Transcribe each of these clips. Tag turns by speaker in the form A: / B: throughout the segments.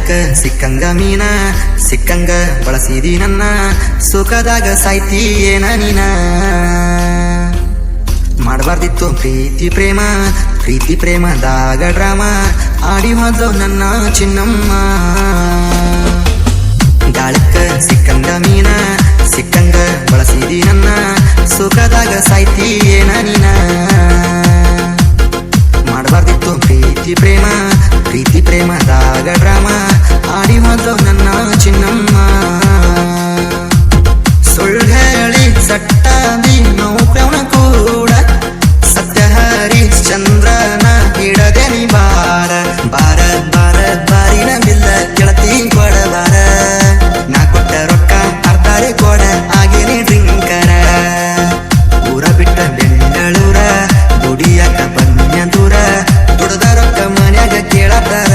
A: ಗಾಳಕ್ಕ ಸಿಕ್ಕಂಗ ಮೀನ ಸಿಕ್ಕಂಗ ಬಳಸಿದಿ ನನ್ನ ಸುಖದಾಗ ಸಾಯ್ತಿ ಏನ ನೀನ ಮಾಡಬಾರ್ದಿತ್ತು ಪ್ರೀತಿ ಪ್ರೇಮ ಪ್ರೀತಿ ಪ್ರೇಮದಾಗ ಡ್ರಾಮ ಆಡಿ ಹೋದ್ಲು ನನ್ನ ಚಿನ್ನಮ್ಮ ಗಾಳಕ್ಕ ಸಿಕ್ಕಂಗ ಮೀನ ಸಿಕ್ಕಂಗ ಬಳಸಿದಿ ನನ್ನ ಸುಖದಾಗ ಸಾಯ್ತಿ ಏನ ನೀನ ಮಾಡಬಾರ್ದಿತ್ತು ಪ್ರೀತಿ ಪ್ರೇಮದಾಗ ಡ್ರಾಮ ಆಡಿ ಹೋದ್ಲು ನನ್ನ ಚಿನ್ನಮ್ಮ ಸುಳ್ಳು ಹೇಳಿ ಸಟ್ಟಾದಿ ನೌಕವನ ಕೂಡ ಸತ್ಯ ಹರಿಶ್ಚಂದ್ರನ ಹಿಡದೆ ನೀ ಬಾರ ಬಾರ ಬಾರ ಬಾರಿನ ಬಿಲ್ಲ ಗೆಳತಿ ಕೊಡಬಾರ ನಾ ಕೊಟ್ಟ ರೊಕ್ಕ ಅರ್ಧಾರೆ ಕೊಡ ಆಗೇನೆ ಡ್ರಿಂಕರ ಊರ ಬಿಟ್ಟ ಬೆಂಗಳೂರ ದುಡಿಯಾಕ ಬನ್ಯ ದೂರ ದುಡ್ದ ರೊಕ್ಕ ಮನ್ಯಾಗ ಕೇಳತಾರ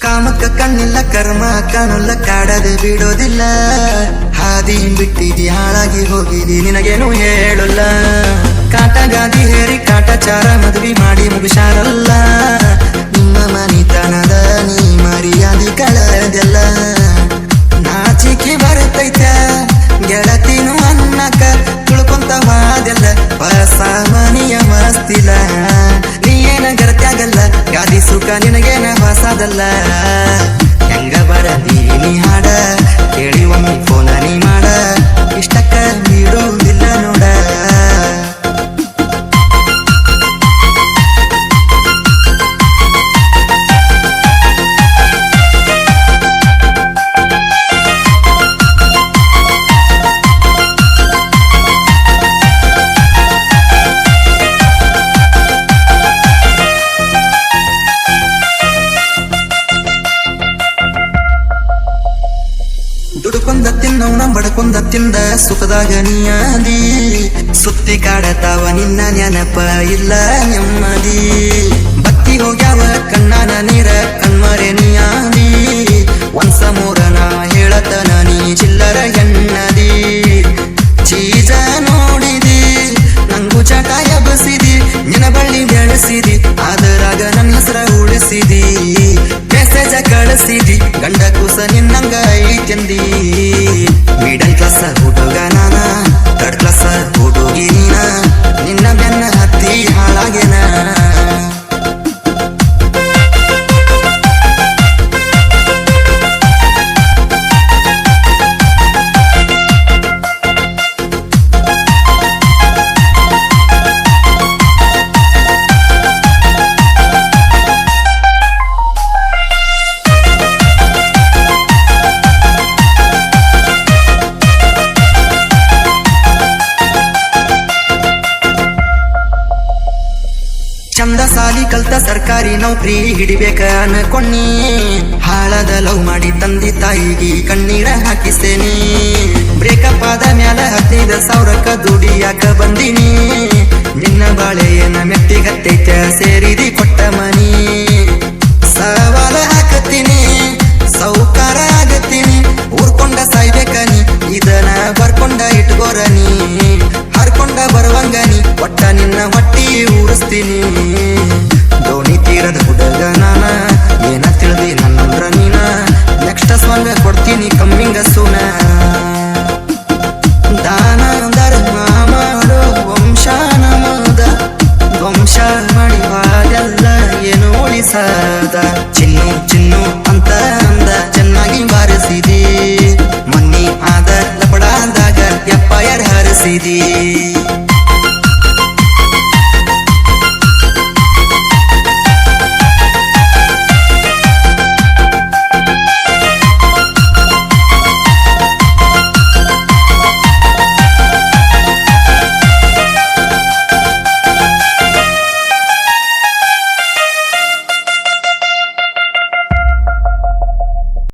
A: ಕಾಮಕ್ಕ ಕಣ್ಣಿಲ್ಲ ಕರ್ಮ ಕಾಣಲ್ಲ ಕಾಡದೆ ಬಿಡೋದಿಲ್ಲ ಹಾದಿ ಬಿಟ್ಟಿದಿ ಹಾಳಾಗಿ ಹೋಗಿದಿ ನಿನಗೇನು ಹೇಳಲ್ಲ ಕಾಟ ಗಾದಿ ಹೇರಿ ಕಾಟಚಾರ ಮದುವೆ ಮಾಡಿ ಮುಗಿಸಾರಲ್ಲ ನಿಮ್ಮ ಮನಿತನದ ನೀ ಮರ್ಯಾದಿ ಕಳೆದೆಲ್ಲ ನಾಚಿಕೆ ಬರ್ತೈತ ಗೆಳತಿನು ಅನ್ನಕ ತುಳ್ಕೊಂತ ವಾದೆಲ್ಲ ಹೊಸ ಮನಿಯ ಮಸ್ತಿಲ್ಲ ನೀ ಏನ ಗರತ್ಯಾಗಲ್ಲ ಗಾದಿ ಸುಖ ನಿನಗೇನ ಹೊಸದಲ್ಲ ಹೆಂಗ ಬರದೀನಿ ಹಾಡ ಕೇಳಿ ಒಮ್ಮೆ ಫೋನ ನೀ ಮಾಡ ಇಷ್ಟಕ್ಕ ಬಿಡುವುದಿಲ್ಲ ನೋಡ ದುಡುಕೊಂದ ತಿನ್ನವನ ಬಡಕೊಂದ ತಿಂದ ಸುಖದಾಗ ನೀಯಾದಿ ಸುತ್ತಿ ಕಾಡತಾವ ನಿನ್ನ ನೆನಪ ಇಲ್ಲ ನೆಮ್ಮದಿ ಬತ್ತಿ ಹೋಗ್ಯಾವ ಕಣ್ಣಾನ ನೀರ ಕಣ್ಮರೆ ನೀಯಾದಿ ಒಂದ್ಸ ಮೂರನ ಹೇಳತನ ನೀ ಚಿಲ್ಲರ ಹೆಣ್ಣದಿ ಚೀಜ ನೋಡಿದಿ ನಂಗು ಚಟ ಎಬಸಿದಿ ನಿನ ಬಳ್ಳಿ ಬೆಳೆಸಿದಿ ಅದರಾಗ ನನ್ನ ಹೆಸರ ಉಳಿಸಿದಿ ಮೆಸೇಜ ಕಳಿಸಿದಿ ಗಂಡ ಕುಸ ನಿನ್ನಂಗ ಐತೆಂದಿ ಮಿಡಲ್ ಕ್ಲಾಸ್ ಹುಡುಗ ನಾನ ಥರ್ಡ್ ಕ್ಲಾಸ್ ಹುಡುಗಿ ನೀನ ನಿನ್ನ ಬೆನ್ನ ಹತ್ತಿ ಹಾಳಾಗೆನ ಚಂದ ಸಾಲಿ ಕಲ್ತ ಸರ್ಕಾರಿ ನೌಕರಿ ಹಿಡಿಬೇಕ ಅನ್ಕೊಂಡಿ ಹಾಳದ ಲವ್ ಮಾಡಿ ತಂದಿ ತಾಯಿಗೆ ಕಣ್ಣೀರ ಹಾಕಿಸ್ತೇನಿ ಬ್ರೇಕಪ್ ಆದ ಮ್ಯಾಲ 15,000 ದುಡಿಯಾಕ ಬಂದಿನಿ ನಿನ್ನ ಬಾಳೆಯನ ಮೆಟ್ಟಿಗತ್ತೈತ ಸೇರಿದಿ ಕೊಟ್ಟ ಮನಿ ಸವಾಲ ಹಾಕತ್ತೀನಿ ಸೌಕಾರ ಆಗತ್ತೀನಿ ಊರ್ಕೊಂಡ ಸಾಯ್ಬೇಕ ನೀ ಇದನ್ನ ಬರ್ಕೊಂಡ ಇಟ್ಕೋರನಿ ಹರ್ಕೊಂಡ ಬರುವಂಗ ನೀ ಒಟ್ಟ ನಿನ್ನ ಹೊಟ್ಟಿ ಊರಿಸ್ತೀನಿ ದೋಣಿ ತೀರದ ಹುಡುಗ ನಾನ ಏನ ತಿಳಿದಿ ನನ್ನಂದ್ರ ನೀನ ನೆಕ್ಸ್ಟ್ ಸ್ವಂಗ ಕೊಡ್ತೀನಿ ಕಮ್ಮಿಂಗ ಸೂನ ದಾನ ಧರ್ಮ ಮಾಡೋ ವಂಶ ನಮದ ವಂಶ ಮಾಡಿ ಬಾದೆಲ್ಲ ಏನು ಉಳಿಸದ ಚಿನ್ನು ಚಿನ್ನು ಅಂತ ಅಂದ ಚೆನ್ನಾಗಿ ಬಾರಿಸಿದಿ ಮನ್ನಿ ಆದ ಲಪಡಾದಾಗ ಎಪ್ಪ ಹರಿಸಿದಿ